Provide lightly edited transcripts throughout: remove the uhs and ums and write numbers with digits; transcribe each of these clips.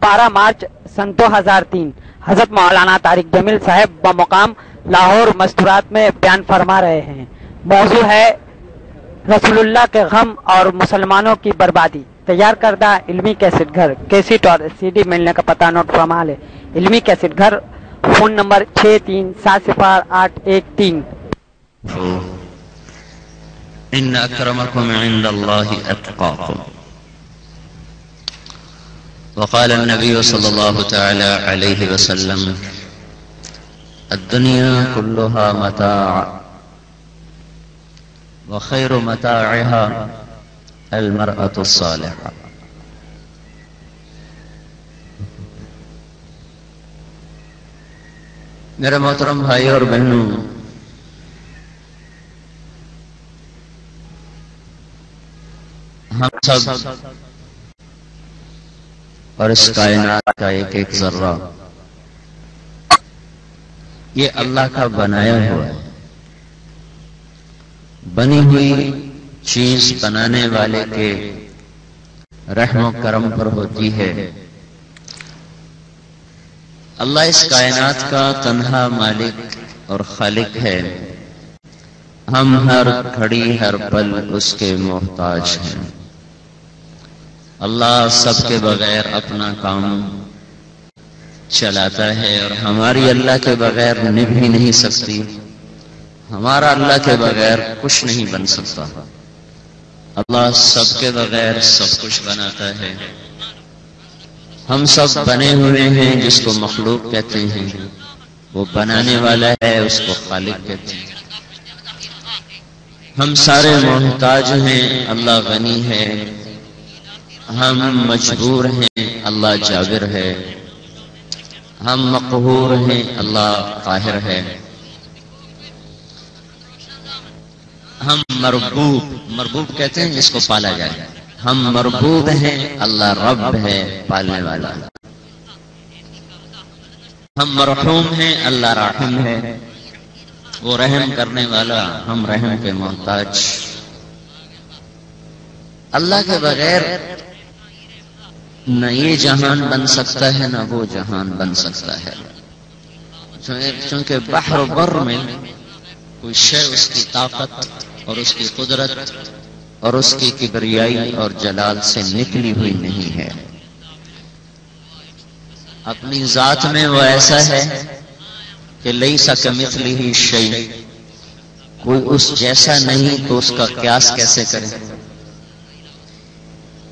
12 مارچ سن 2003 حضرت مولانا طارق جمیل صاحب بمقام لاہور مستورات میں بیان فرما رہے ہیں۔ موضوع ہے رسول اللہ کے غم اور مسلمانوں کی بربادی۔ تیار کردہ علمی کیسٹ گھر، کیسٹ اور سی ڈی ملنے کا پتہ نوٹ فرما لے۔ علمی کیسٹ گھر، فون نمبر 63700813۔ ان اکرمکم عند اللہ اتقاکم، وقال النبی صلی اللہ تعالی علیہ وسلم الدنیا كلها متاع وخير متاعها المرأة الصالحة۔ میرے محترم بھائی اور بہنوں، ہم سب اور اس کائنات کا ایک ایک ذرہ یہ اللہ کا بنایا ہوا ہے۔ بنی ہوئی چیز بنانے والے کے رحم و کرم پر ہوتی ہے۔ اللہ اس کائنات کا تنہا مالک اور خالق ہے، ہم ہر گھڑی ہر پل اس کے محتاج ہیں۔ اللہ سب کے بغیر اپنا کام چلاتا ہے اور ہماری اللہ کے بغیر نبھ ہی نہیں سکتی، ہمارا اللہ کے بغیر کچھ نہیں بن سکتا۔ اللہ سب کے بغیر سب کچھ بناتا ہے۔ ہم سب بنے ہوئے ہیں، جس کو مخلوق کہتے ہیں، وہ بنانے والا ہے، اس کو خالق کہتے ہیں۔ ہم سارے محتاج ہیں، اللہ غنی ہے۔ ہم مجبور ہیں، اللہ جابر ہے۔ ہم مقہور ہیں، اللہ قاہر ہے۔ ہم مربوب کہتے ہیں جس کو پالا جائے۔ ہم مربوب ہیں، اللہ رب ہے، پالنے والا۔ ہم مرحوم ہیں، اللہ راحم ہے، وہ رحم کرنے والا، ہم رحم کے محتاج۔ اللہ کے بغیر نہ یہ جہان بن سکتا ہے، نہ وہ جہان بن سکتا ہے۔ چونکہ بحر و بر میں کوئی شے اس کی طاقت اور اس کی قدرت اور اس کی کبریائی اور جلال سے نکلی ہوئی نہیں ہے۔ اپنی ذات میں وہ ایسا ہے کہ لیس کمثلہ شیء، کوئی اس جیسا نہیں تو اس کا قیاس کیسے کرے۔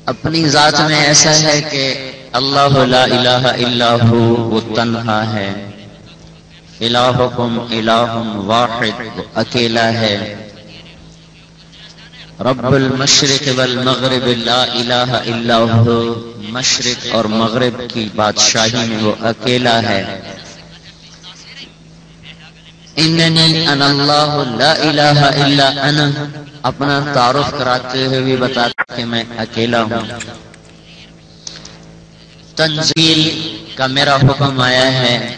اپنی ذات میں ایسا ہے کہ اللہ لا الہ الا ہو، وہ تنہا ہے۔ الہکم الہ واحد، وہ اکیلا ہے۔ رب المشرق والمغرب لا الہ الا ہو، مشرق اور مغرب کی بادشاہی میں وہ اکیلا ہے۔ اننی انا اللہ لا الہ الا انا، اپنا تعارف کراتے ہوئے بھی بتاتا کہ میں اکیلا ہوں۔ تنزیل کا میرا حکم آیا ہے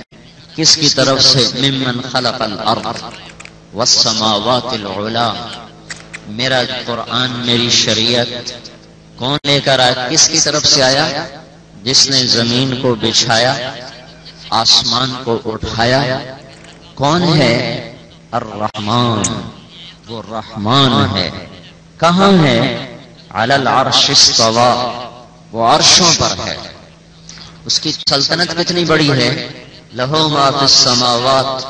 کس کی طرف سے؟ ممن خلق الارض والسماوات العلا۔ میرا قرآن، میری شریعت کون لے کر آیا؟ کس کی طرف سے آیا؟ جس نے زمین کو بچھایا، آسمان کو اٹھایا۔ کون ہے؟ الرحمن، وہ رحمان ہے۔ کہاں ہے؟ علی العرش استوى، وہ عرشوں پر ہے۔ اس کی سلطنت کتنی بڑی ہے؟ لہ ما فی السماوات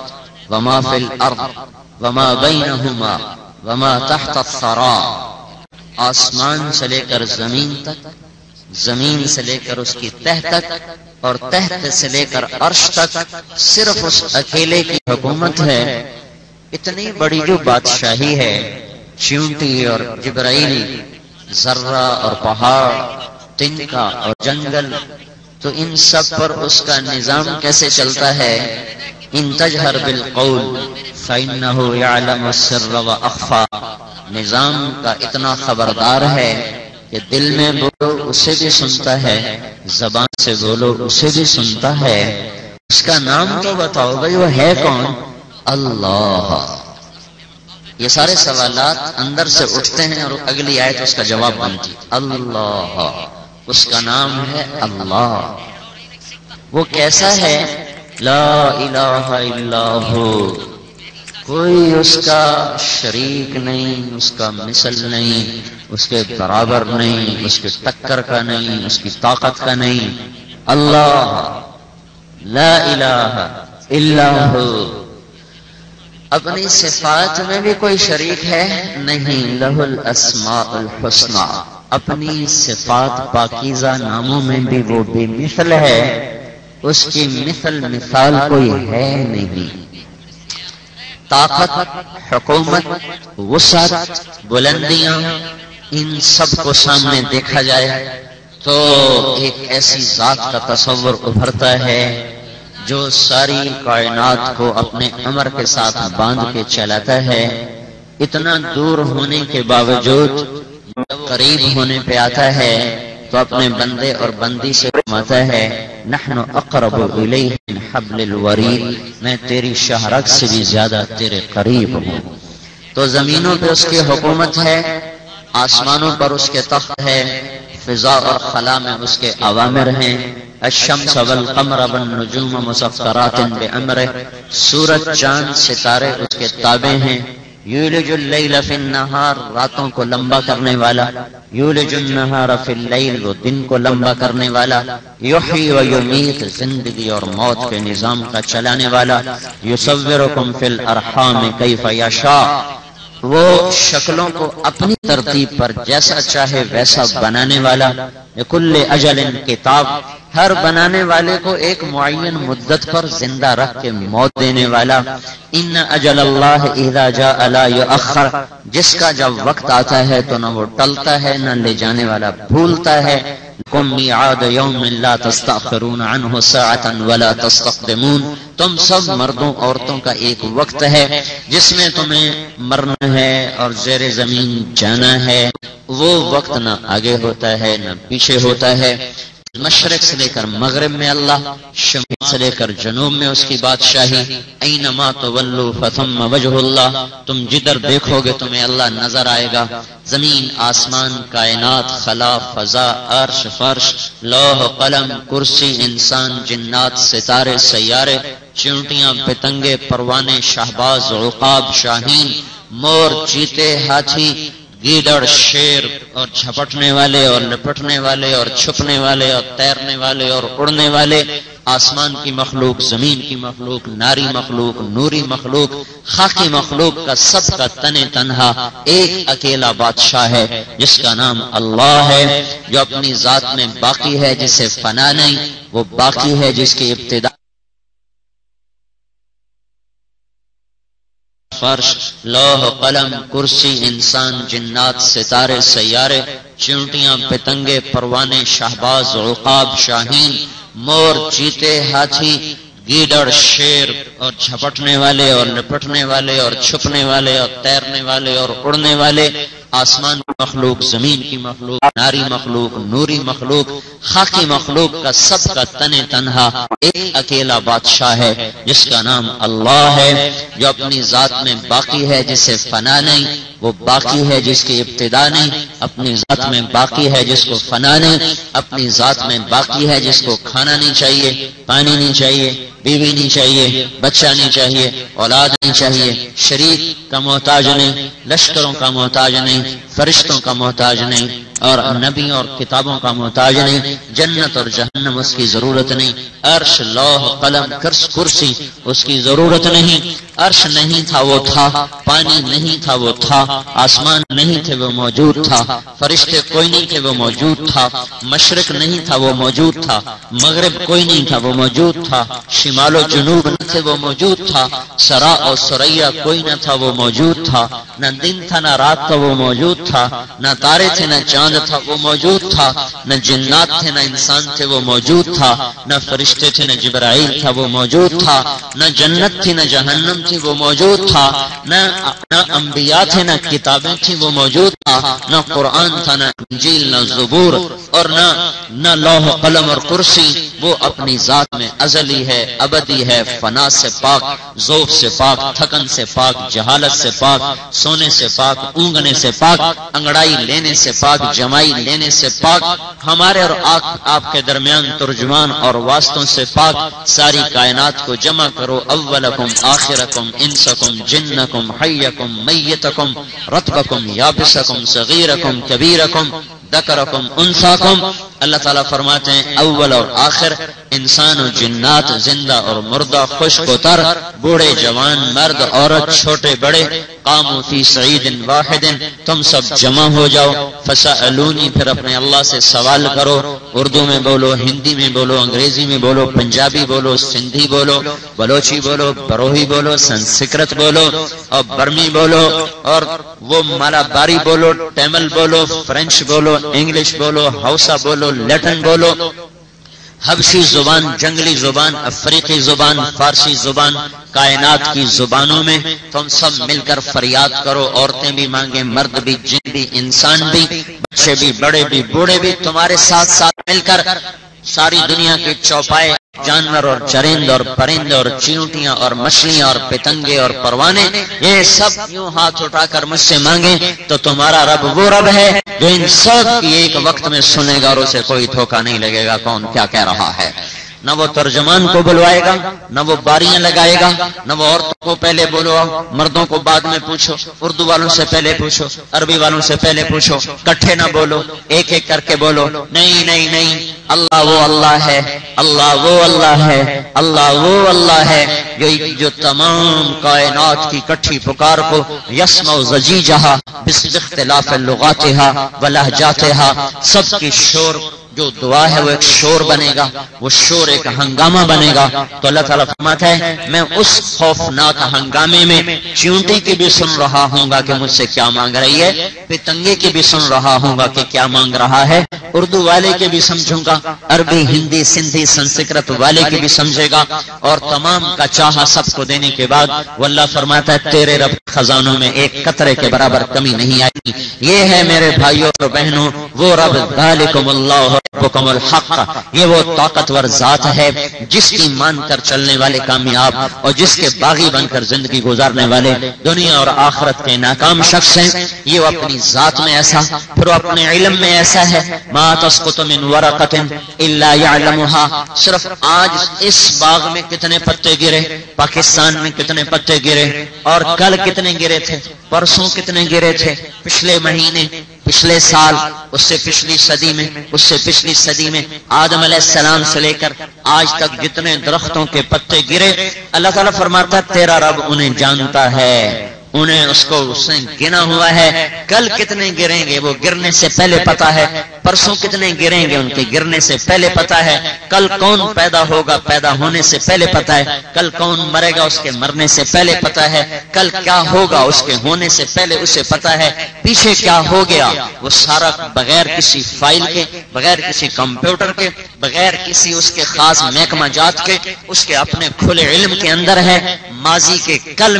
وما فی الارض وما بینہما وما تحت الثری۔ آسمان سے لے کر زمین تک، زمین سے لے کر اس کی تہ تک، اور تحت سے لے کر عرش تک صرف اس اکیلے کی حکومت ہے۔ اتنی بڑی جو بادشاہی ہے، چیونٹی اور جبرائیل، ذرہ اور پہاڑ، تنکا اور جنگل، تو ان سب پر اس کا نظام کیسے چلتا ہے؟ ان تجہر بالقول فإنہ یعلم السر وأخفى۔ نظام کا اتنا خبردار ہے کہ دل میں بولو اسے بھی سنتا ہے، زبان سے بولو اسے بھی سنتا ہے۔ اس کا نام تو بتاؤ بھائی، وہ ہے کون؟ اللہ۔ یہ سارے سوالات اندر سے اٹھتے ہیں اور اگلی آیت اس کا جواب بنتی۔ اللہ، اس کا نام ہے اللہ۔ وہ کیسا ہے؟ لا الہ الا ہو، کوئی اس کا شریک نہیں، اس کا مثل نہیں، اس کے برابر نہیں، اس کے ٹکر کا نہیں، اس کی طاقت کا نہیں۔ اللہ لا الہ الا ہو۔ اپنی صفات میں بھی کوئی شریک ہے نہیں، لہ الاسماء الحسنی، اپنی صفات پاکیزہ ناموں میں بھی وہ بے مثل ہے، اس کی مثال کوئی ہے نہیں۔ طاقت، حکومت، وسعت، بلندیاں، ان سب کو سامنے دیکھا جائے تو ایک ایسی ذات کا تصور ابھرتا ہے جو ساری کائنات کو اپنے امر کے ساتھ باندھ کے چلاتا ہے۔ اتنا دور ہونے کے باوجود قریب ہونے پہ آتا ہے تو اپنے بندے اور بندی سے فرماتا ہے نحن اقرب الیہ من حبل الورید، میں تیری شہرگ سے بھی زیادہ تیرے قریب ہوں۔ تو زمینوں پہ اس کی حکومت ہے، آسمانوں پر اس کے تخت ہے، فضا اور خلا میں اس کے اوامر ہیں۔ الشمس والقمر والنجوم مسخرات بامرہ، سورج چاند ستارے اس کے تابع ہیں۔ یولج اللیل فی النہار، راتوں کو لمبا کرنے والا، یولج النہار فی اللیل، وہ دن کو لمبا کرنے والا، یحیی و یمیت، زندگی اور موت کے نظام کا چلانے والا، یصورکم فی الارحام کیف یشاء، وہ شکلوں کو اپنی ترتیب پر جیسا چاہے ویسا بنانے والا، لکل اجل کتاب، ہر بنانے والے کو ایک معین مدت پر زندہ رکھ کے موت دینے والا۔ ان اجل اللہ اذا جاء لا یؤخر، جس کا جب وقت آتا ہے تو نہ وہ ٹلتا ہے نہ لے جانے والا بھولتا ہے۔ لکم میعاد یوم لا تستأخرون عنہ ساعۃ ولا تستقدمون، تم سب مردوں عورتوں کا ایک وقت ہے جس میں تمہیں مرنا ہے اور زیر زمین جانا ہے، وہ وقت نہ آگے ہوتا ہے نہ پیچھے ہوتا ہے۔ مشرق سے لے کر مغرب میں اللہ، شمال سے لے کر جنوب میں اس کی بادشاہی۔ اینما تولوا فثم وجہ اللہ، تم جدھر دیکھو گے تمہیں اللہ نظر آئے گا۔ زمین، آسمان، کائنات، خلا، فضا، عرش، فرش، لوح، قلم، کرسی، انسان، جنات، ستارے، سیارے، چیونٹیاں، پتنگے، پروانے، شہباز، عقاب، شاہین، مور، چیتے، ہاتھی، گیدڑ، شیر اور جھپٹنے والے اور لپٹنے والے اور چھپنے والے اور تیرنے والے اور اڑنے والے، آسمان کی مخلوق، زمین کی مخلوق، ناری مخلوق، نوری مخلوق، خاکی مخلوق کا سب کا تن تنہا ایک اکیلا بادشاہ ہے جس کا نام اللہ ہے، جو اپنی ذات میں باقی ہے، جسے فنا نہیں، وہ باقی ہے جس کی ابتدا فرش، لوح، قلم، کرسی، انسان، جنات، ستارے، سیارے، چیونٹیاں، پتنگے، پروانے، شہباز، عقاب، شاہین، مور، چیتے، ہاتھی، گیدڑ، شیر اور جھپٹنے والے اور لپٹنے والے اور چھپنے والے اور تیرنے والے اور اڑنے والے، آسمان کی مخلوق، زمین کی مخلوق، ناری مخلوق، نوری مخلوق، خاکی مخلوق کا سب کا تن تنہا ایک اکیلا بادشاہ ہے جس کا نام اللہ ہے، جو اپنی ذات میں باقی ہے، جسے فنا نہیں، وہ باقی ہے جس کی ابتدا نہیں، اپنی ذات میں باقی ہے جس کو فنا نہیں، اپنی ذات میں باقی ہے جس کو کھانا نہیں چاہیے، پانی نہیں چاہیے، بیوی نہیں چاہیے، بچہ نہیں چاہیے، اولاد نہیں چاہیے، شریک کا محتاج نہیں، لشکروں کا محتاج نہیں، فرشتوں کا محتاج نہیں، اور نبی اور کتابوں کا محتاج نہیں، جنت اور جہنم اس کی ضرورت نہیں، عرش، لوح، قلم، کرسی اس کی ضرورت نہیں، عرش نہیں تھا وہ تھا، پانی نہیں تھا وہ تھا، آسمان نہیں تھے وہ موجود تھا، فرشتے کوئی نہیں تھے وہ موجود تھا، مشرق نہیں تھا وہ موجود تھا، مغرب کوئی نہیں تھا وہ موجود تھا، شمال و جنوب نہ تھے وہ موجود تھا، سرا اور سریا کوئی نہ تھا وہ موجود تھا، نہ دن تھا نہ رات تھا وہ موجود تھا، نہ تارے تھے نہ چاند تھا وہ موجود تھا، نہ جنات تھے نہ انسان تھے وہ موجود تھا، نہ فرشتے تھے نہ جبرائیل تھا وہ موجود تھا، نہ جنت تھی نہ جہنم تھی وہ موجود تھا، نہ انبیاء تھے نہ کتابیں تھی وہ موجود تھا، نہ قرآن تھا نہ انجیل نہ زبور، اور نہ لوح قلم اور کرسی، وہ اپنی ذات میں ازلی ہے، ابدی ہے، فنا سے پاک، ذوق سے پاک، تھکن سے پاک، جہالت سے پاک، سونے سے پاک، اونگنے سے پاک، انگڑائی لینے سے پاک، جمائی لینے سے پاک، ہمارے اور آپ کے درمیان ترجمان اور واسطوں سے پاک۔ ساری کائنات کو جمع کرو، اولکم آخرکم انسکم جنکم حیکم میتکم رطبکم یابسکم صغیرکم کبیرکم ذکرکم انثاکم۔ اللہ تعالیٰ فرماتے ہیں اول اور آخر، انسان و جنات، زندہ اور مردہ، خشک و تر، بوڑھے جوان، مرد عورت، چھوٹے بڑے، قاموا فی صعید واحد، تم سب جمع ہو جاؤ، فسألونی، پھر اپنے اللہ سے سوال کرو، اردو میں بولو، ہندی میں بولو، انگریزی میں بولو، پنجابی بولو، سندھی بولو، بلوچی بولو، بروہی بولو، سنسکرت بولو اور برمی بولو، اور وہ مالاباری بولو، ٹیمل بولو، فرینچ بولو، انگلش بولو، ہاؤسا بولو، لیٹن بولو، حبشی زبان، جنگلی زبان، افریقی زبان، فارسی زبان، کائنات کی زبانوں میں تم سب مل کر فریاد کرو، عورتیں بھی مانگیں، مرد بھی، جن بھی، انسان بھی، بچے بھی، بڑے بھی، بوڑھے بھی، تمہارے ساتھ ساتھ مل کر ساری دنیا کے چوپائے، جانور اور چرند اور پرند اور چیونٹیاں اور مچھلیاں اور پتنگے اور پروانے، یہ سب یوں ہاتھ اٹھا کر مجھ سے مانگیں تو تمہارا رب وہ رب ہے جو ان سب کی ایک وقت میں سنے گا اور اسے کوئی دھوکہ نہیں لگے گا کون کیا کہہ رہا ہے۔ نہ وہ ترجمان کو بلوائے گا، نہ وہ باریاں لگائے گا، نہ وہ عورتوں کو پہلے بولو، مردوں کو بعد میں پوچھو، اردو والوں سے پہلے پوچھو، عربی والوں سے پہلے پوچھو، کٹھے نہ بولو، ایک ایک کر کے بولو، نہیں نہیں نہیں، اللہ وہ اللہ ہے، اللہ وہ اللہ ہے، اللہ وہ اللہ ہے جو تمام کائنات کی کٹھی پکار کو یسمع زجیجہا باختلاف لغاتہا ولہجاتہا، سب کی شور جو دعا ہے وہ ایک شور بنے گا، وہ شور ایک ہنگامہ بنے گا۔ تو اللہ تعالیٰ فرماتا ہے میں اس خوفناک ہنگامے میں چیونٹی کی بھی سن رہا ہوں گا کہ مجھ سے کیا مانگ رہی ہے، پتنگے کی بھی سن رہا ہوں گا کہ کیا مانگ رہا ہے، اردو والے کے بھی سمجھوں گا، عربی، ہندی، سندھی، سنسکرت والے کے بھی سمجھے گا، اور تمام کا چاہا سب کو دینے کے بعد وہ اللہ فرماتا ہے تیرے رب خزانوں میں ایک قطرے کے برابر کمی نہیں آئی۔ یہ ہے میرے بھائیوں اور بہنوں وہ رب، ذالکم اللہ ربکم الحق، یہ وہ طاقتور ذات ہے جس کی مان کر چلنے والے کامیاب اور جس کے باغی بن کر زندگی گزارنے والے دنیا اور آخرت کے ناکام شخص ہیں۔ یہ وہ اپنی ذات میں ایسا، پھر وہ اپنے علم میں ایسا ہے، ما تسقط من ورقۃ الا يعلمها، صرف آج اس باغ میں کتنے پتے گرے، پاکستان میں کتنے پتے گرے، اور کل کتنے گرے تھے، پرسوں کتنے گرے تھے، پچھلے مہینے، پچھلے سال، اس سے پچھلی صدی میں، اس سے پچھلی صدی میں، آدم علیہ السلام سے لے کر آج تک جتنے درختوں کے پتے گرے، اللہ تعالیٰ فرماتا تیرا رب انہیں جانتا ہے، انہیں اس نے گنا ہوا ہے، کل کتنے گریں گے وہ گرنے سے پہلے پتا ہے، پرسوں کتنے گریں گے ان کے گرنے سے پہلے پتا ہے، کل کون پیدا ہوگا پیدا ہونے سے پہلے پتا ہے، کل کون مرے گا اس کے مرنے سے پہلے پتا ہے، کل کیا ہوگا اس کے ہونے سے پہلے اسے پتا ہے، پیچھے کیا ہو گیا وہ سارا بغیر کسی فائل کے، بغیر کسی کمپیوٹر کے، بغیر کسی اس کے خاص محکمہ جات کے، اس کے اپنے کھلے علم کے اندر ہے، ماضی کے کل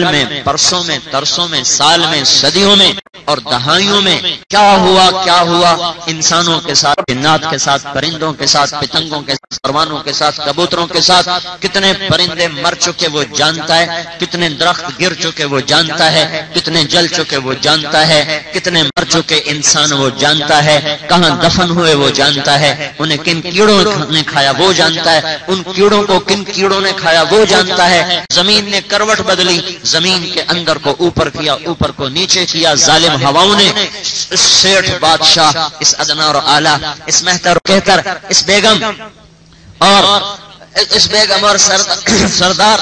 میں، پرسوں میں، ترسوں میں، سال میں، صدیوں میں اور دہائیوں میں کیا ہوا انسانوں کے ساتھ، جنات کے ساتھ، پرندوں کے ساتھ، پتنگوں کے ساتھ، پروانوں کے ساتھ، کبوتروں کے ساتھ، کتنے پرندے مر چکے وہ جانتا ہے، کتنے درخت گر چکے وہ جانتا ہے، کتنے جل چکے وہ جانتا ہے، کتنے مر چکے انسان وہ جانتا ہے، کہاں دفن ہوئے وہ جانتا ہے، انہیں کن کیڑوں نے کھایا وہ جانتا ہے، ان کیڑوں کو کن کیڑوں نے کھایا وہ جانتا ہے، زمین نے کروٹ بدلی، زمین کے اندر کو اوپر کیا، اوپر کو نیچے کیا، ظالم ہواؤں نے اس سیٹھ بادشاہ، اس ادنا اور اعلیٰ، اس مہتر و کہتر، اس بیگم اور سردار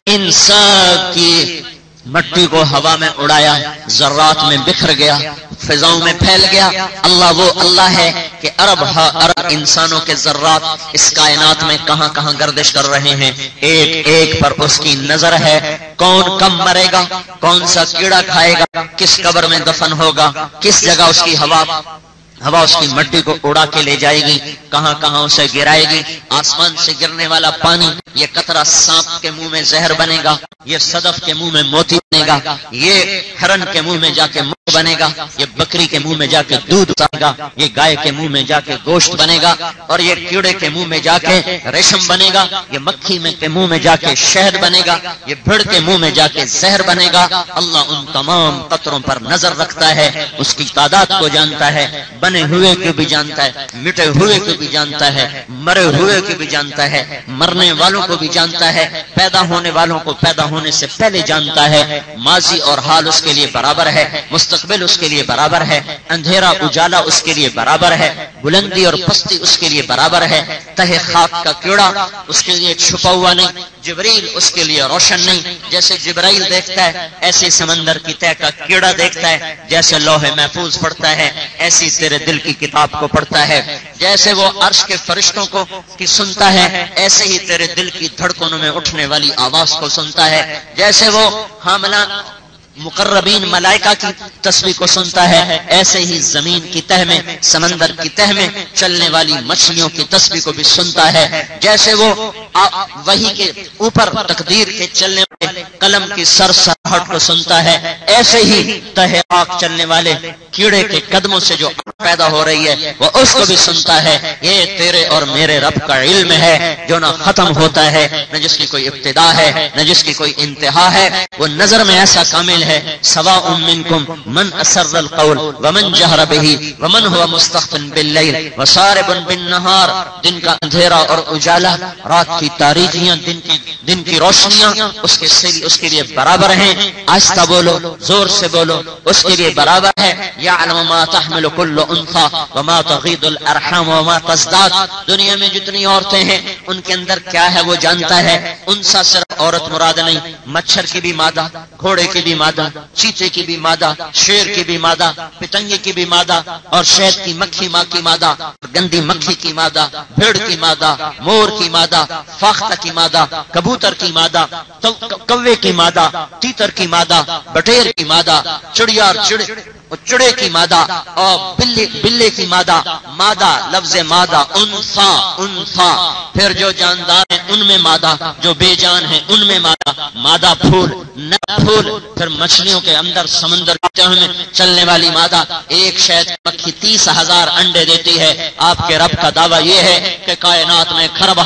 ان سب کی مٹی کو ہوا میں اڑایا، ذرات میں بکھر گیا، فضاؤں میں پھیل گیا۔ اللہ وہ اللہ ہے کہ ارب انسانوں کے ذرات اس کائنات میں کہاں کہاں گردش کر رہے ہیں، ایک ایک پر اس کی نظر ہے، کون کم مرے گا، کون سا کیڑا کھائے گا، کس قبر میں دفن ہوگا، کس جگہ اس کی ہوا ہوا اس کی مٹی کو اڑا کے لے جائے گی، کہاں کہاں اسے گرائے گی۔ آسمان سے گرنے والا پانی یہ قطرہ سانپ کے منہ میں زہر بنے گا، یہ صدف کے منہ میں موتی بنے گا، یہ ہرن کے منہ میں جا کے منہ بنے گا، یہ بکری کے منہ میں جا کے دودھ بنے گا، یہ گائے کے منہ میں جا کے گوشت بنے گا، اور یہ کیڑے کے منہ میں جا کے ریشم بنے گا، یہ مکھی کے منہ میں جا کے شہد بنے گا، یہ بھیڑ کے منہ میں جا کے زہر بنے گا۔ اللہ ان تمام قطروں پر نظر رکھتا ہے، اس کی تعداد کو جانتا ہے، بنے ہوئے کو بھی جانتا ہے، مٹے ہوئے کو بھی جانتا ہے، مرے ہوئے کو بھی جانتا ہے، مرنے والوں کو بھی جانتا ہے، پیدا ہونے والوں کو پیدا ہونے سے پہلے جانتا ہے۔ ماضی اور حال اس کے لیے برابر ہے، مستقبل اس کے لیے برابر ہے، اندھیرا اجالا اس کے لیے برابر ہے، بلندی اور پستی اس کے لیے برابر ہے۔ تہ خاک کا کیڑا اس کے لیے چھپا ہوا نہیں، جبریل اس کے لیے روشن نہیں۔ جیسے جبرائیل دیکھتا ہے ایسے سمندر کی تہ کا کیڑا دیکھتا ہے، جیسے لوح محفوظ پڑھتا ہے ایسی تیرے دل کی کتاب کو پڑھتا ہے، جیسے وہ عرش کے فرشتوں کو کی سنتا ہے ایسے ہی تیرے دل کی دھڑکنوں میں اٹھنے والی آواز کو سنتا ہے، جیسے وہ حاملہ مقربین ملائکہ کی تسبیح کو سنتا ہے ایسے ہی زمین کی تہ میں، سمندر کی تہ میں چلنے والی مچھلیوں کی تسبیح کو بھی سنتا ہے، جیسے وہ وحی کے اوپر تقدیر کے چلنے والے قلم کی سرسراہٹ کو سنتا ہے، ایسے ہی تہ خاک چلنے والے کیڑے کے قدموں سے جو پیدا ہو رہی ہے وہ اس کو بھی سنتا ہے۔ یہ تیرے اور میرے رب کا علم ہے جو نہ ختم ہوتا ہے، نہ جس کی کوئی ابتدا ہے نہ جس کی کوئی انتہا ہے، وہ نظر میں ایسا کامل ہے۔ سواء منکم من اسر القول ومن جہر بہ ومن هو مستخف باللیل وسارب بالنہار، دن کا اندھیرا اور اجالا، رات کی تاریکیاں، دن کی روشنیاں اس کے لیے برابر ہیں۔ آہستہ بولو، زور سے بولو، اس کے لیے برابر ہے۔ یعلم ما تحمل كل انثى وما تغيض الارحام وما تزداد، دنیا میں جتنی عورتیں ہیں ان کے اندر کیا ہے وہ جانتا ہے۔ انثى صرف عورت مراد نہیں، مچھر کی بھی مادہ، گھوڑے کی بھی مادہ، چیتے کی بھی مادہ، شیر کی بھی مادہ، پتنگے کی بھی مادہ، اور شہد کی مکھی ماں کی مادہ، گندی مکھی کی مادہ، بھیڑ کی مادہ، مور کی مادہ، فاختہ کی مادہ، کبوتر کی مادہ، کوے کی مادہ، تیتر کی مادہ، بٹیر کی مادہ، چڑیا اور چڑے کی مادہ، اور بلے کی مادہ۔ مادہ لفظ مادہ، انثى، پھر جو جاندار ہیں ان میں مادہ، جو بے جان ہیں ان میں مادہ، مادہ پھول نہ پھول، پھر مچھلیوں کے اندر سمندر میں چلنے والی مادہ۔ ایک شہد کی مکھی 30,000 انڈے دیتی ہے۔ آپ کے رب کا دعویٰ یہ ہے کہ کائنات میں خرب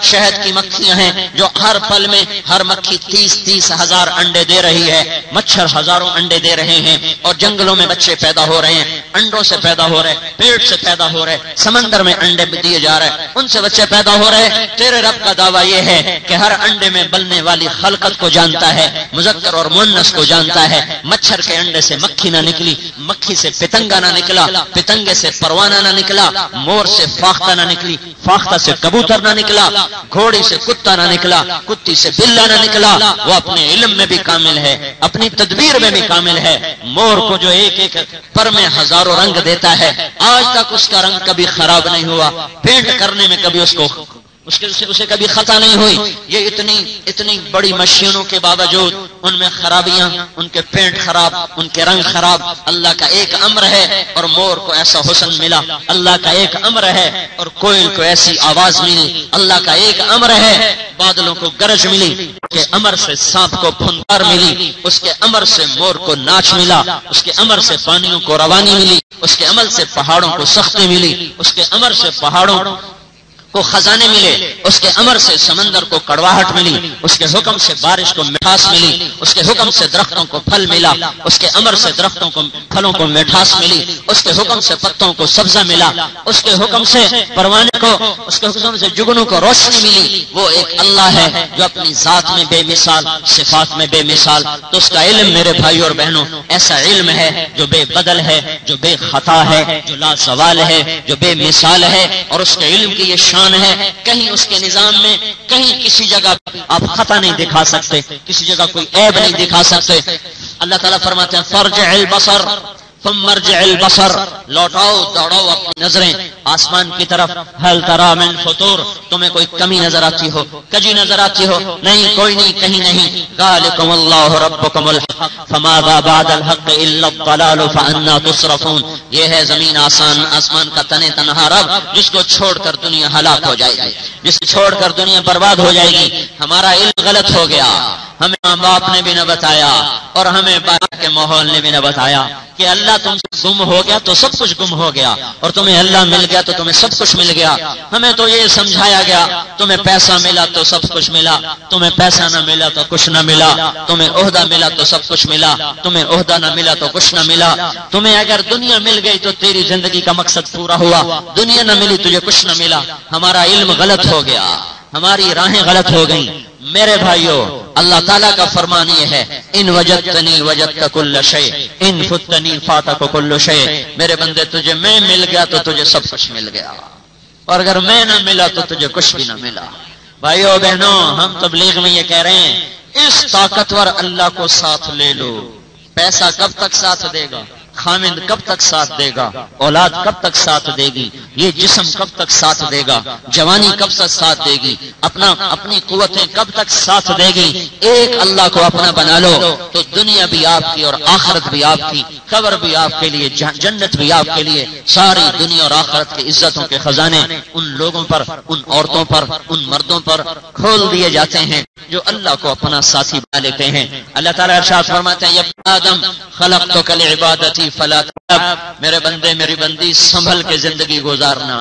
شہد کی مکھیاں ہیں جو ہر پل میں ہر مکھی 30,000 انڈے دے رہی ہے، مچھر ہزاروں انڈے دے رہے ہیں، اور جنگلوں میں بچے پیدا ہو رہے ہیں، انڈوں سے پیدا ہو رہے، پیٹ سے پیدا ہو رہے، سمندر میں انڈے دیے جا رہے، ان سے بچے پیدا ہو رہے۔ تیرے رب کا دعویٰ یہ ہے کہ ہر انڈے میں بلنے والی خلقت کو جانتا ہے، مذکر اور مؤنث کو جانتا ہے۔ مچھر کے انڈے سے مکھی نہ نکلی، مکھی سے پتنگا نہ نکلا، پتنگے سے پروانہ نہ نکلا، مور سے فاختہ نہ نکلی، فاختہ سے کبوتر نہ نکلا، گھوڑی سے کتا نہ نکلا، کتی سے بلا نہ نکلا۔ وہ اپنے علم میں بھی کامل ہے، اپنی تدبیر میں بھی کامل ہے۔ مور کو جو ایک پر میں ہزاروں رنگ دیتا ہے، آج تک اس کا رنگ کبھی خراب نہیں ہوا، پینٹ کرنے میں کبھی اسے کبھی خطا نہیں ہوئی۔ یہ اتنی بڑی مشینوں کے باوجود ان میں خرابیاں، ان کے پینٹ خراب، ان کے رنگ خراب۔ اللہ کا ایک امر ہے اور مور کو ایسا حسن ملا، اللہ کا ایک امر ہے اور کوئل کو ایسی آواز ملی، اللہ کا ایک امر ہے بادلوں کو گرج ملی، اس کے امر سے سانپ کو پھنکار ملی، اس کے امر سے مور کو ناچ ملا، اس کے امر سے پانیوں کو روانی ملی، اس کے عمل سے پہاڑوں کو سختی ملی، اس کے امر سے پہاڑوں کو خزانے ملے، اس کے امر سے سمندر کو کڑواہٹ ملی، اس کے حکم سے بارش کو مٹھاس ملی، اس کے حکم سے درختوں کو پھل ملا، اس کے امر سے درختوں کو پھلوں کو مٹھاس ملی، اس کے حکم سے پتوں کو سبزہ ملا، اس کے حکم سے پروانے کو، اس کے حکم سے جگنوں کو روشنی ملی۔ وہ ایک اللہ ہے جو اپنی ذات میں بے مثال، صفات میں بے مثال۔ تو اس کا علم میرے بھائی اور بہنوں ایسا علم ہے جو بے بدل ہے، جو بے خطا ہے، جو لا زوال ہے، جو بے مثال ہے، اور اس کے علم کی یہ شان ہے، کہیں اس کے نظام میں کہیں کسی جگہ آپ خطا نہیں دکھا سکتے، کسی جگہ کوئی عیب نہیں دکھا سکتے۔ اللہ تعالیٰ فرماتے ہیں ثم ارجع البصر، لوٹاؤ دوڑاؤ اپنی نظریں آسمان کی طرف، هل ترى من فطور، تمہیں کوئی کمی نظر آتی ہو، کجی نظر آتی ہو؟ نہیں، کوئی نہیں، کہیں نہیں. ذالکم اللہ ربکم الحق فماذا بعد الحق الا الضلال فانا تصرفون. یہ ہے زمین آسمان کا تن تنہا رب، جس کو چھوڑ کر دنیا ہلاک ہو جائے گی، جس کو چھوڑ کر دنیا برباد ہو جائے گی. ہمارا علم غلط ہو گیا، ہمیں ماں باپ نے بھی نہ بتایا اور ہمیں باہر کے ماحول نے بھی نہ بتایا کہ اللہ تم سے گم ہو گیا تو سب کچھ گم ہو گیا، اور تمہیں اللہ مل گیا تو تمہیں سب کچھ مل گیا. ہمیں تو یہ سمجھایا گیا تمہیں پیسہ ملا تو سب کچھ ملا، تمہیں پیسہ نہ ملا تو کچھ نہ ملا، تمہیں عہدہ ملا تو سب کچھ ملا، تمہیں عہدہ نہ ملا تو کچھ نہ ملا. تمہیں اگر دنیا مل گئی تو تیری زندگی کا مقصد پورا ہوا، دنیا نہ ملی تجھے کچھ نہ ملا. ہمارا علم غلط ہو گیا، ہماری راہیں غلط ہو گئیں. میرے بھائیوں، اللہ تعالیٰ کا فرمان یہ ہے ان وجدتنی وجدت کل شیء ان فتنی فاتک کل شیء. میرے بندے تجھے میں مل گیا تو تجھے سب کچھ مل گیا، اور اگر میں نہ ملا تو تجھے کچھ بھی نہ ملا. بھائیوں بہنوں، ہم تبلیغ میں یہ کہہ رہے ہیں اس طاقتور اللہ کو ساتھ لے لو. پیسہ کب تک ساتھ دے گا؟ خامد کب تک ساتھ دے گا؟ اولاد کب تک ساتھ دے گی؟ یہ جسم کب تک ساتھ دے گا؟ جوانی کب تک ساتھ دے گی؟ اپنی قوتیں کب تک ساتھ دے گی؟ ایک اللہ کو اپنا بنا لو تو دنیا بھی آپ کی اور آخرت بھی آپ کی، قبر بھی آپ کے لیے، جنت بھی آپ کے لیے. ساری دنیا اور آخرت کی عزتوں کے خزانے ان لوگوں پر، ان عورتوں پر، ان مردوں پر کھول دیے جاتے ہیں جو اللہ کو اپنا ساتھی بنا لیتے ہیں. اللہ تعالیٰ ارشاد فرماتے ہیں یا آدم خلقتک لعبادتی فلا تلعب. میرے بندے میری بندی سنبھل کے زندگی گزارنا.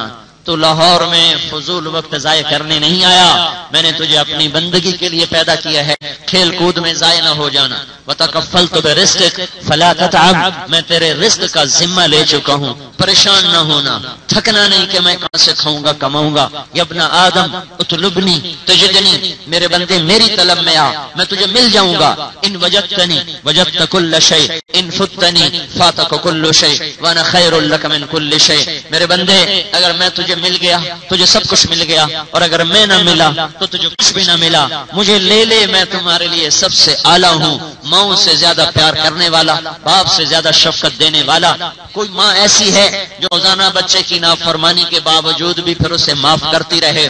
تو لاہور میں فضول وقت ضائع کرنے نہیں آیا، میں نے تجھے اپنی بندگی کے لیے پیدا کیا ہے. کھیل کود میں ضائع نہ ہو جانا. وتکفلت برزقک فلا تتعب، میں تیرے رزق کا ذمہ لے چکا ہوں، پریشان نہ ہونا، تھکنا نہیں کہ میں کہاں سے کھاؤں گا کماؤں گا. یا ابن آدم اطلبنی تجدنی، میرے بندے میری طلب میں آ، میں تجھے مل جاؤں گا. ان وجدتنی وجدت کل شیء ان فتنی فاتک کل شیء وانا خیر لک من کل شیء. میرے بندے اگر میں تجھے مل گیا تجھے سب کچھ مل گیا، اور اگر میں نہ ملا تو تجھے کچھ بھی نہ ملا. مجھے لے لے، میں تمہارے لیے سب سے اعلیٰ ہوں. ماؤں سے زیادہ پیار کرنے والا، باپ سے زیادہ شفقت دینے والا. کوئی ماں ایسی ہے جو روزانہ بچے کی نافرمانی کے باوجود بھی پھر اسے معاف کرتی رہے؟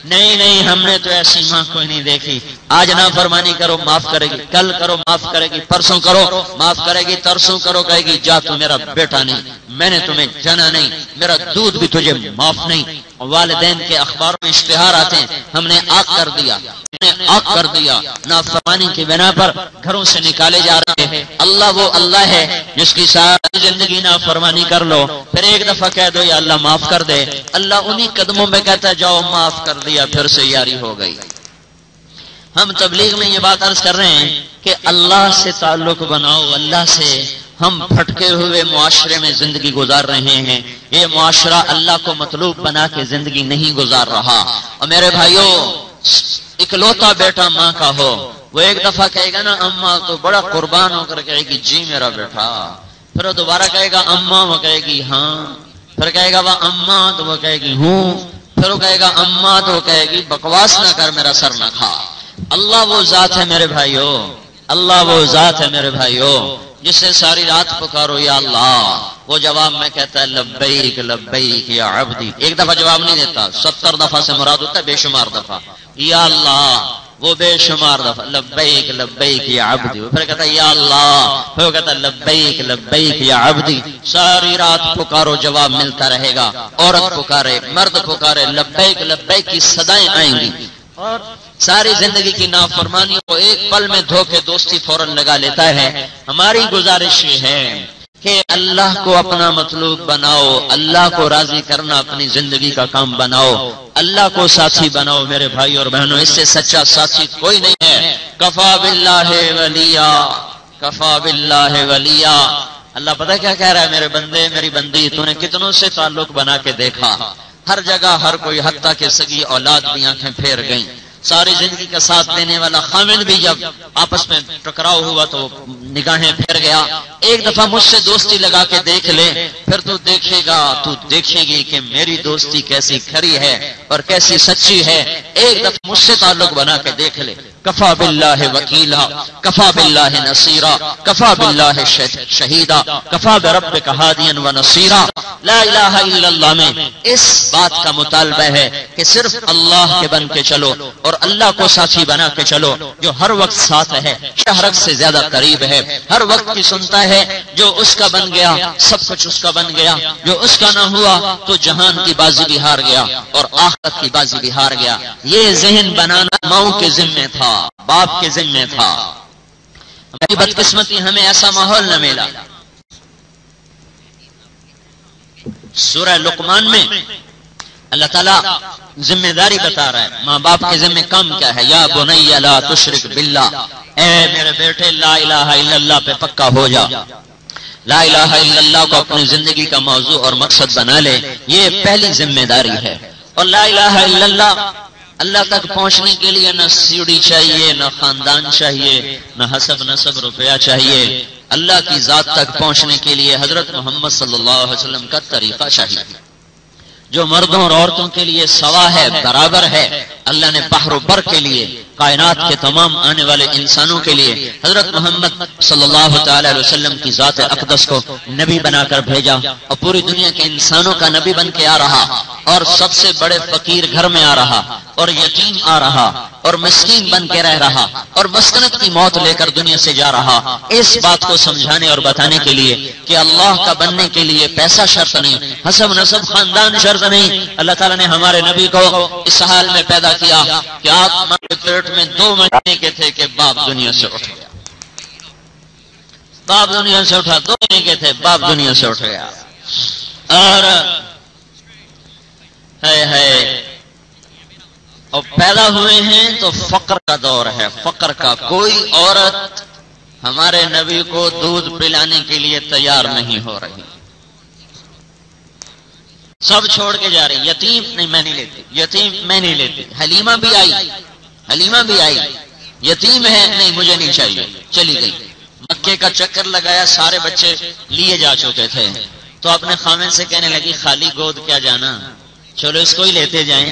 نہیں نہیں، ہم نے تو ایسی ماں کوئی نہیں دیکھی. آج نافرمانی کرو معاف کرے گی، کل کرو معاف کرے گی، پرسوں کرو معاف کرے گی، ترسوں کرو کہے گی جا تو میرا بیٹا نہیں، میں نے تمہیں جنا نہیں، میرا دودھ بھی تجھے معاف نہیں. والدین کے اخباروں میں اشتہار آتے ہیں ہم نے آگ کر دیا، کر دیا. نافرمانی کی بنا پر گھروں سے نکالے جا رہے ہیں. اللہ وہ اللہ ہے جس کی ساری زندگی نافرمانی کر لو، پھر ایک دفعہ کہہ دو یا اللہ معاف کر دے، اللہ انہی قدموں میں کہتا ہے جاؤ معاف کر دیا، پھر سے یاری ہو گئی. ہم تبلیغ میں یہ بات عرض کر رہے ہیں کہ اللہ سے تعلق بناؤ. اللہ سے ہم پھٹکے ہوئے معاشرے میں زندگی گزار رہے ہیں. یہ معاشرہ اللہ کو مطلوب بنا کے زندگی نہیں گزار رہا. اور میرے بھائیوں، اکلوتا بیٹا ماں کا ہو، وہ ایک دفعہ کہے گا نا اماں تو بڑا قربان ہو کر کہے گی جی میرا بیٹا، پھر وہ دوبارہ کہے گا اماں، وہ کہے گی ہاں، پھر کہے گا وہ اماں تو وہ کہے گی ہوں، پھر وہ کہے گا اماں تو وہ کہے گی بکواس نہ کر، میرا سر نہ کھا. اللہ وہ ذات ہے میرے بھائیوں، اللہ وہ ذات ہے میرے بھائیوں جس سے ساری رات پکارو یا اللہ، وہ جواب میں کہتا ہے لبیک لبیک یا عبدی. ایک دفعہ جواب نہیں دیتا، 70 دفعہ سے مراد ہوتا ہے بے شمار دفعہ. یا اللہ، وہ بے شمار دفعہ لبیک لبیک یا عبدی. پھر کہتا ہے یا اللہ، پھر وہ کہتا ہے لبیک لبیک یا عبدی. ساری رات پکارو جواب ملتا رہے گا. عورت پکارے، مرد پکارے، لبیک لبیک کی صدائیں آئیں گی. اور ساری زندگی کی نافرمانیوں کو ایک پل میں دھوکے دوستی فوراً لگا لیتا ہے. ہماری گزارش یہ ہے کہ اللہ کو اپنا مطلوب بناؤ، اللہ کو راضی کرنا اپنی زندگی کا کام بناؤ، اللہ کو ساتھی بناؤ. میرے بھائی اور بہنوں، اس سے سچا ساتھی کوئی نہیں ہے. کفا باللہ ولیا، کفا باللہ ولیا. اللہ پتہ کیا کہہ رہا ہے؟ میرے بندے میری بندی، تو نے کتنوں سے تعلق بنا کے دیکھا، ہر جگہ ہر کوئی، حتیٰ کہ سگی اولاد بھی آنکھیں پھیر گئیں. ساری زندگی کا ساتھ دینے والا خامد بھی جب آپس میں ٹکراؤ ہوا تو نگاہیں پھر گیا. ایک دفعہ مجھ سے دوستی لگا کے دیکھ لے, پھر تو دیکھے گا, تو دیکھے گی کہ میری دوستی کیسی کھری ہے اور کیسی سچی ہے. ایک دفعہ مجھ سے تعلق بنا کے دیکھ لے. کفا باللہ وکیلا, کفا باللہ نصیرا, کفا باللہ شہیدا, کفا بربک ہادیا و نصیرا. لا الہ الا اللہ میں اس بات کا مطالبہ ہے کہ صرف اللہ کے بن کے چلو اور اللہ کو ساتھی بنا کے چلو, جو ہر وقت ساتھ ہے, شہرک سے زیادہ قریب ہے, ہر وقت کی سنتا ہے. جو اس کا بن گیا سب کچھ اس کا بن گیا, جو اس کا نہ ہوا تو جہان کی بازی بھی ہار گیا اور آخرت کی بازی بھی ہار گیا. یہ ذہن بنانا ماؤں کے ذمے تھا, باپ کے ذمے تھا. ہماری بدقسمتی ہمیں ایسا ماحول نہ ملا. سورہ لقمان میں اللہ تعالیٰ ذمہ داری بتا رہا ہے, ماں باپ کے ذمہ کام کیا ہے. یا بنی لا تشرک باللہ, اے میرے بیٹے لا الہ الا اللہ پہ پکا ہو جا. لا الہ الا اللہ کو اپنی زندگی کا موضوع اور مقصد بنا لے, یہ پہلی ذمہ داری ہے. اور لا الہ الا اللہ, اللہ تک پہنچنے کے لیے نہ سیڑھی چاہیے, نہ خاندان چاہیے, نہ حسب نسب روپیہ چاہیے. اللہ کی ذات تک پہنچنے کے لیے حضرت محمد صلی اللہ علیہ وسلم کا طریقہ چاہیے, جو مردوں اور عورتوں کے لیے سوا ہے, برابر ہے. اللہ نے بحر و بر کے لیے, کائنات کے تمام آنے والے انسانوں کے لیے حضرت محمد صلی اللہ تعالی علیہ وسلم کی ذات اقدس کو نبی بنا کر بھیجا, اور پوری دنیا کے انسانوں کا نبی بن کے آ رہا, اور سب سے بڑے فقیر گھر میں آ رہا, اور یتیم آ رہا, اور مسکین بن کے رہ رہا, اور مسکنت کی موت لے کر دنیا سے جا رہا. اس بات کو سمجھانے اور بتانے کے لیے کہ اللہ کا بننے کے لیے پیسہ شرط نہیں, حسب نسب خاندان شرط نہیں. اللہ تعالیٰ نے ہمارے نبی کو اس حال میں پیدا کیا کہ آپ ہمارے پیٹ میں 2 مہینے کے تھے کہ باپ دنیا سے اٹھ گیا. باپ دنیا سے اٹھا, 2 مہینے کے تھے, باپ دنیا سے اٹھ گیا. اور اور پیدا ہوئے ہیں تو فقر کا دور ہے, فقر کا. کوئی عورت ہمارے نبی کو دودھ پلانے کے لیے تیار نہیں ہو رہی, سب چھوڑ کے جا رہی. یتیم نہیں, میں نہیں لیتی, یتیم میں نہیں لیتی. حلیمہ بھی آئی, حلیمہ بھی آئی, یتیم ہے, نہیں مجھے نہیں چاہیے, چلی گئی. مکے کا چکر لگایا, سارے بچے لیے جا چکے تھے, تو اپنے خامن سے کہنے لگی خالی گود کیا جانا, چلو اس کو ہی لیتے جائیں.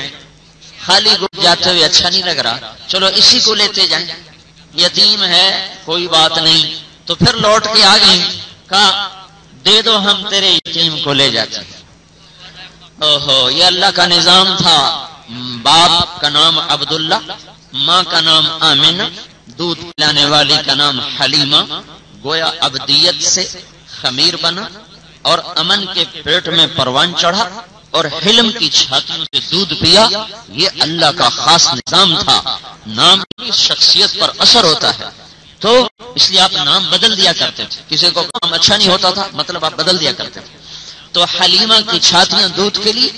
خالی گود جاتے ہوئے اچھا نہیں لگ رہا, چلو اسی کو لیتے جائیں, یتیم ہے کوئی بات نہیں. تو پھر لوٹ کے آ گئی, کہا دے دو ہم تیرے یتیم کو لے جاتے ہیں. اوہو, یہ اللہ کا نظام تھا. باپ کا نام عبداللہ, ماں کا نام آمینہ, دودھ پلانے والی کا نام حلیمہ. گویا عبدیت سے خمیر بنا اور امن کے پیٹ میں پروان چڑھا اور حلم کی چھاتیوں سے دودھ پیا. یہ اللہ کا خاص نظام تھا. نام کی شخصیت پر اثر ہوتا ہے, تو اس لیے آپ نام بدل دیا کرتے تھے. کسی کو کام اچھا نہیں ہوتا تھا, مطلب آپ بدل دیا کرتے تھے. تو حلیمہ کی چھاتیاں دودھ کے لیے,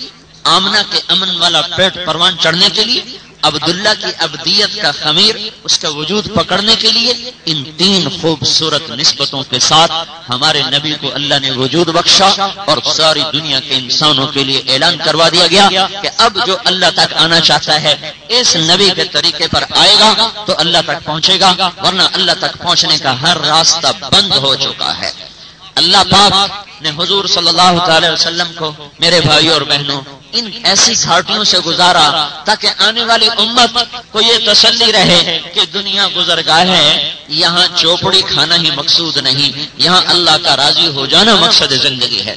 آمنہ کے امن والا پیٹ پروان چڑھنے کے لیے, عبداللہ کی عبدیت کا خمیر اس کا وجود پکڑنے کے لیے. ان 3 خوبصورت نسبتوں کے ساتھ ہمارے نبی کو اللہ نے وجود بخشا, اور ساری دنیا کے انسانوں کے لیے اعلان کروا دیا گیا کہ اب جو اللہ تک آنا چاہتا ہے اس نبی کے طریقے پر آئے گا تو اللہ تک پہنچے گا, ورنہ اللہ تک پہنچنے کا ہر راستہ بند ہو چکا ہے. اللہ پاک نے حضور صلی اللہ تعالی وسلم کو, میرے بھائیوں اور بہنوں, ان ایسی گھاٹیوں سے گزارا تاکہ آنے والی امت کو یہ تسلی رہے کہ دنیا گزرگاہ ہے, یہاں چوپڑی کھانا ہی مقصود نہیں, یہاں اللہ کا راضی ہو جانا مقصد زندگی ہے.